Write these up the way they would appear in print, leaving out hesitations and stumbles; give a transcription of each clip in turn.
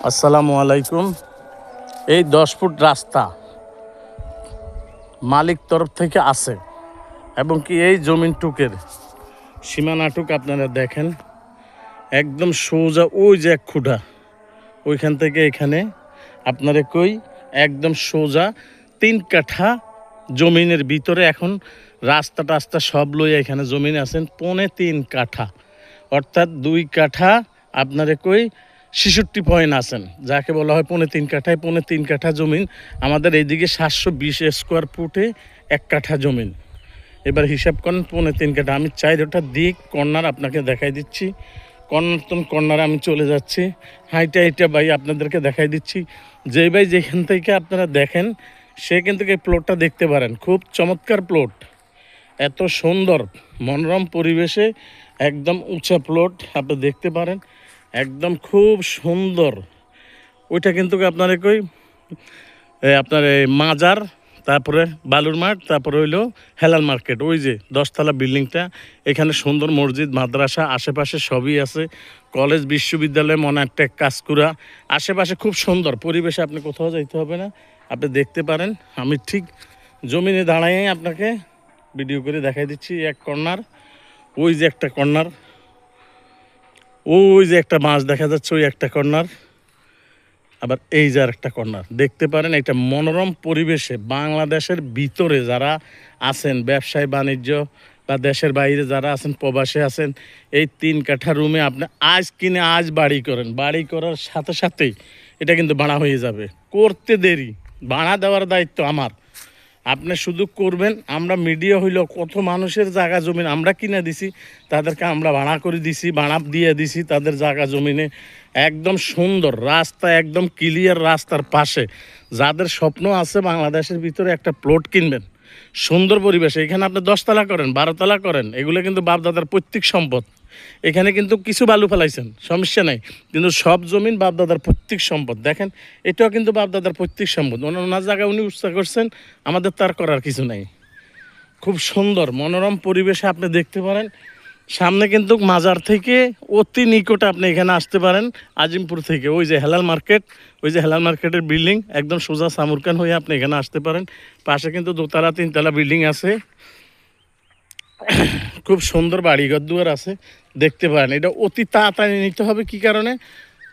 আসসালামু আলাইকুম। এই 10 ফুট রাস্তা মালিক তরফ থেকে আছে এবং কি এই জমিনটুকের সীমানাটুক আপনারা দেখেন, একদম সোজা ওই যে এক খুঁটা ওইখান থেকে এখানে আপনারা কই একদম সোজা 3 কাঠা জমিনের ভিতরে এখন রাস্তা সব লইয়া এখানে জমিন আছেন 3.25 কাঠা, অর্থাৎ 2 কাঠা আপনারে কই 66 পয়েন্ট আছেন, যাকে বলা হয় 3.25 কাঠায় 3.25 কাঠা জমিন। আমাদের এইদিকে 720 স্কোয়ার ফুটে 1 কাঠা জমিন। এবার হিসাব করেন 3.25 কাঠা। আমি ওটা দিক কর্নার আপনাকে দেখাই দিচ্ছি। কর্নারে আমি চলে যাচ্ছি, হাইটা ভাই আপনাদেরকে দেখাই দিচ্ছি। যেই ভাই যেখান থেকে আপনারা দেখেন সে কিন্তু এই প্লটটা দেখতে পারেন। খুব চমৎকার প্লট, এত সুন্দর মনোরম পরিবেশে একদম উঁচা প্লট আপনি দেখতে পারেন, একদম খুব সুন্দর। ওইটা কিন্তু আপনার আপনার মাজার, তারপরে বালুর মাঠ, তারপরে হইলো হেলাল মার্কেট, ওই যে 10তলা বিল্ডিংটা। এখানে সুন্দর মসজিদ মাদ্রাসা আশেপাশে সবই আছে, কলেজ বিশ্ববিদ্যালয় মনে একটা কাজকুরা আশেপাশে খুব সুন্দর পরিবেশে। আপনি কোথাও যাইতে হবে না, আপনি দেখতে পারেন। আমি ঠিক জমিনে দাঁড়াই আপনাকে ভিডিও করে দেখাই দিচ্ছি। এক কর্নার, ওই যে একটা কর্নার, ওই যে একটা মাছ দেখা যাচ্ছে, ওই একটা কর্নার, আবার এই যে আর একটা কর্নার দেখতে পারেন। এটা মনোরম পরিবেশে বাংলাদেশের ভিতরে যারা আছেন ব্যবসায় বাণিজ্য বা দেশের বাইরে যারা আছেন প্রবাসে আছেন, এই 3 কাঠা রুমে আপনি আজ কিনে আজ বাড়ি করেন, বাড়ি করার সাথে সাথেই এটা কিন্তু ভাড়া হয়ে যাবে। করতে দেরি, ভাড়া দেওয়ার দায়িত্ব আমার, আপনি শুধু করবেন। আমরা মিডিয়া হইল কত মানুষের জায়গা জমিন আমরা কিনে দিছি, তাদেরকে আমরা ভাড়া করে দিছি, ভাড়া দিয়ে দিছি তাদের জায়গা জমিনে। একদম সুন্দর রাস্তা, একদম ক্লিয়ার রাস্তার পাশে যাদের স্বপ্ন আছে বাংলাদেশের ভিতরে একটা প্লট কিনবেন সুন্দর পরিবেশে, এখানে আপনি 10তলা করেন 12তলা করেন, এগুলো কিন্তু বাপদাদার পৈতৃক সম্পদ। এখানে কিন্তু কিছু বালু ফেলাইছেন সমস্যা নাই, কিন্তু সব জমিন বাপদাদার পৈতৃক সম্পদ। দেখেন এটাও কিন্তু বাপদাদার পৈতৃক সম্পদ, ওনার জায়গায় উনি উৎসাহ করছেন, আমাদের তার করার কিছু নাই। খুব সুন্দর মনোরম পরিবেশে আপনি দেখতে পারেন। সামনে কিন্তু মাজার থেকে অতি নিকটে আপনি এখানে আসতে পারেন, আজিমপুর থেকে। ওই যে হেলাল মার্কেট, ওই যে হেলাল মার্কেটের বিল্ডিং একদম সোজা সামুরকান হয়ে আপনি এখানে আসতে পারেন। পাশে কিন্তু 2তলা 3তলা বিল্ডিং আছে, খুব সুন্দর বাড়িঘর দুয়ার আছে, দেখতে পারেন। এটা অতি তাড়াতাড়ি নিতে হবে, কি কারণে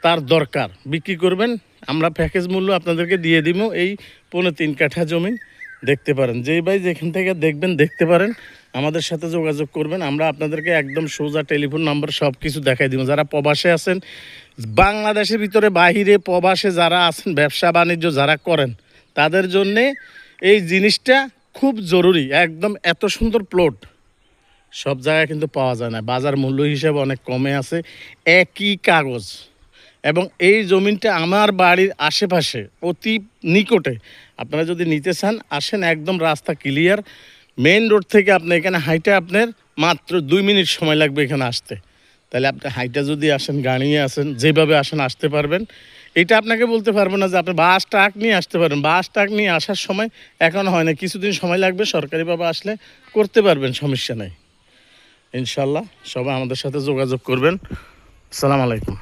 তার দরকার বিক্রি করবেন, আমরা প্যাকেজ মূল্য আপনাদেরকে দিয়ে দিব। এই 3.25 কাঠা জমি দেখতে পারেন। যেই ভাই যেখান থেকে দেখবেন দেখতে পারেন, আমাদের সাথে যোগাযোগ করবেন। আমরা আপনাদেরকে একদম সোজা টেলিফোন নাম্বার সব কিছু দেখাই দিব। যারা প্রবাসে আছেন, বাংলাদেশের ভিতরে বাহিরে প্রবাসে যারা আছেন, ব্যবসা বাণিজ্য যারা করেন, তাদের জন্যে এই জিনিসটা খুব জরুরি। একদম এত সুন্দর প্লট সব জায়গায় কিন্তু পাওয়া যায় না, বাজার মূল্য হিসেবে অনেক কমে আছে, একই কাগজ। এবং এই জমিনটা আমার বাড়ির আশেপাশে অতি নিকটে। আপনারা যদি নিতে চান আসেন, একদম রাস্তা ক্লিয়ার, মেইন রোড থেকে আপনি এখানে হাইটে আপনার মাত্র 2 মিনিট সময় লাগবে এখানে আসতে। তাহলে আপনি হাইটে যদি আসেন, গাড়িয়ে আসেন, যেভাবে আসেন আসতে পারবেন। এটা আপনাকে বলতে পারবো না যে আপনি বাস ট্রাক নিয়ে আসতে পারবেন। বাস ট্রাক নিয়ে আসার সময় এখন হয় না, কিছুদিন সময় লাগবে, সরকারিভাবে আসলে করতে পারবেন, সমস্যা নেই ইনশাল্লাহ। সবাই আমাদের সাথে যোগাযোগ করবেন। আসসালামু আলাইকুম।